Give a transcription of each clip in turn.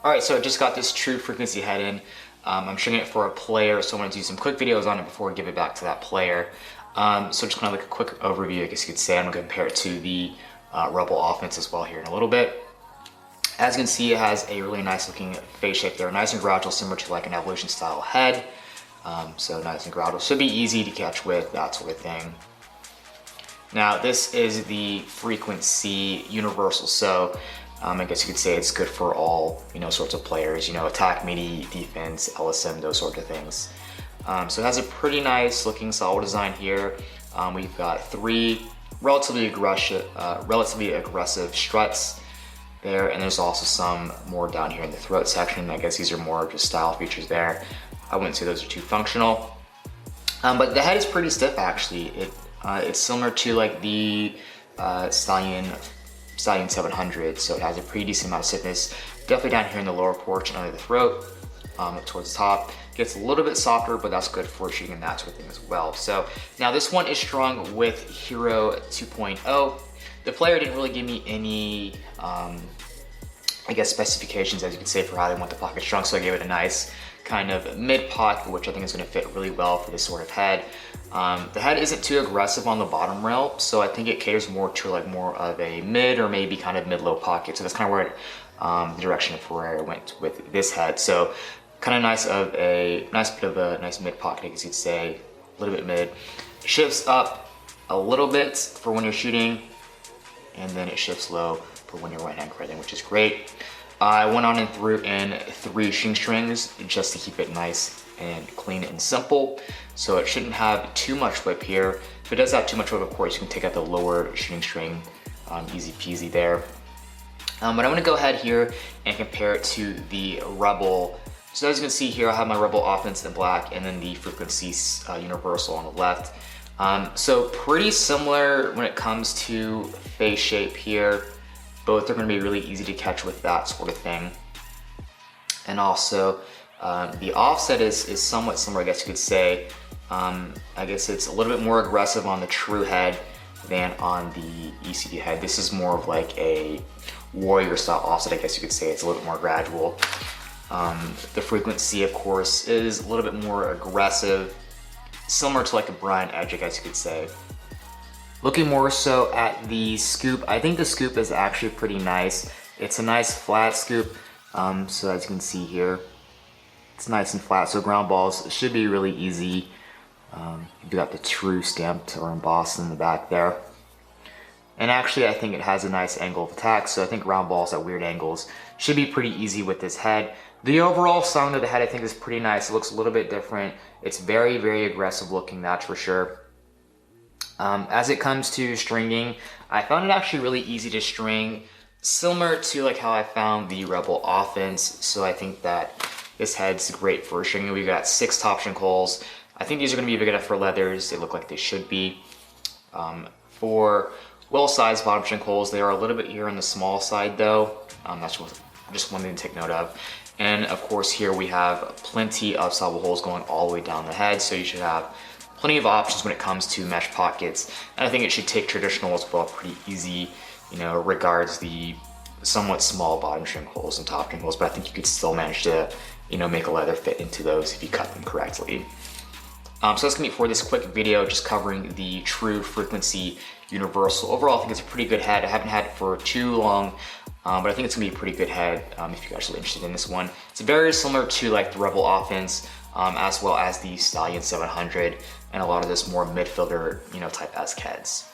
All right, so I just got this true frequency head in. I'm shooting it for a player, so I'm gonna do some quick videos on it before I give it back to that player. So just kind of like a quick overview, I guess you could say. I'm gonna compare it to the Rebel offense as well here in a little bit. As you can see, it has a really nice looking face shape there, nice and gradual, similar to like an Evolution style head. So nice and gradual, should be easy to catch with, that sort of thing. Now this is the frequency universal, so I guess you could say it's good for all, sorts of players, attack, melee, defense, LSM, those sort of things. So it has a pretty nice looking solid design here. We've got three relatively aggressive struts there, and there's also some more down here in the throat section. I guess these are more just style features there. I wouldn't say those are too functional. But the head is pretty stiff actually. It's similar to like the Stallion 700, so it has a pretty decent amount of stiffness. Definitely down here in the lower portion under the throat, up towards the top. Gets a little bit softer, but that's good for shooting and that sort of thing as well. So now this one is strung with Hero 2.0. The player didn't really give me any, I guess, specifications, as you can say, for how they want the pocket strung, so I gave it a nice kind of mid pocket, which I think is going to fit really well for this sort of head. The head isn't too aggressive on the bottom rail, so I think it caters more to like more of a mid or maybe kind of mid-low pocket. So that's kind of where the direction of Ferrari went with this head. So kind of nice bit of a nice mid pocket, I guess you'd say, a little bit mid. It shifts up a little bit for when you're shooting, and then it shifts low for when you're right-hand cradling, which is great. I went on and threw in 3 shooting strings just to keep it nice and clean and simple. So it shouldn't have too much whip here. If it does have too much whip, of course, you can take out the lower shooting string, easy peasy there. But I'm gonna go ahead here and compare it to the Rebel. So as you can see here, I have my Rebel offense in black and then the frequency universal on the left. So pretty similar when it comes to face shape here. Both are gonna be really easy to catch with that sort of thing. And also, the offset is somewhat similar, I guess you could say. I guess it's a little bit more aggressive on the true head than on the ECD head. This is more of like a warrior style offset, I guess you could say. It's a little bit more gradual. The frequency, of course, is a little bit more aggressive, similar to like a Brian Edge, I guess you could say. Looking more so at the scoop, I think the scoop is actually pretty nice. It's a nice flat scoop, so as you can see here, it's nice and flat, so ground balls should be really easy. You've got the true stamped or embossed in the back there. And actually, I think it has a nice angle of attack, so I think ground balls at weird angles should be pretty easy with this head. The overall sound of the head, I think, is pretty nice. It looks a little bit different. It's very, very aggressive looking, that's for sure. As it comes to stringing, I found it actually really easy to string, similar to like how I found the Rebel offense. So I think that this head's great for stringing. We've got 6 top string holes. I think these are going to be big enough for leathers. They look like they should be. For well-sized bottom string holes, they are a little bit here on the small side though. That's just one thing to take note of. And of course here we have plenty of solid holes going all the way down the head, so you should have plenty of options when it comes to mesh pockets. And I think it should take traditional as well pretty easy, regards the somewhat small bottom string holes and top string holes, but I think you could still manage to, make a leather fit into those if you cut them correctly. So that's gonna be for this quick video, just covering the true frequency universal. Overall, I think it's a pretty good head. I haven't had it for too long, but I think it's gonna be a pretty good head if you guys are interested in this one. It's very similar to like the Rebel offense, as well as the Stallion 700 and a lot of this more midfielder, type-esque heads.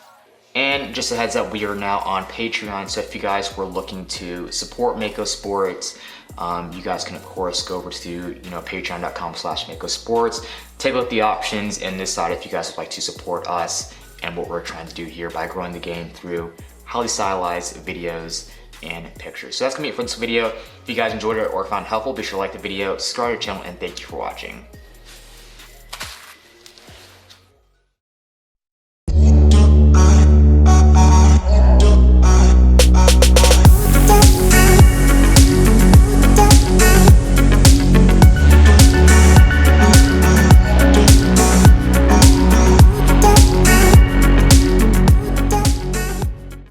And just a heads up, we are now on Patreon, so if you guys were looking to support Mako Sports, you guys can of course go over to patreon.com/Mako Sports. Take a look at the options and decide if you guys would like to support us and what we're trying to do here by growing the game through highly stylized videos and pictures. So that's gonna be it for this video. If you guys enjoyed it or found it helpful, be sure to like the video, subscribe to the channel, and thank you for watching.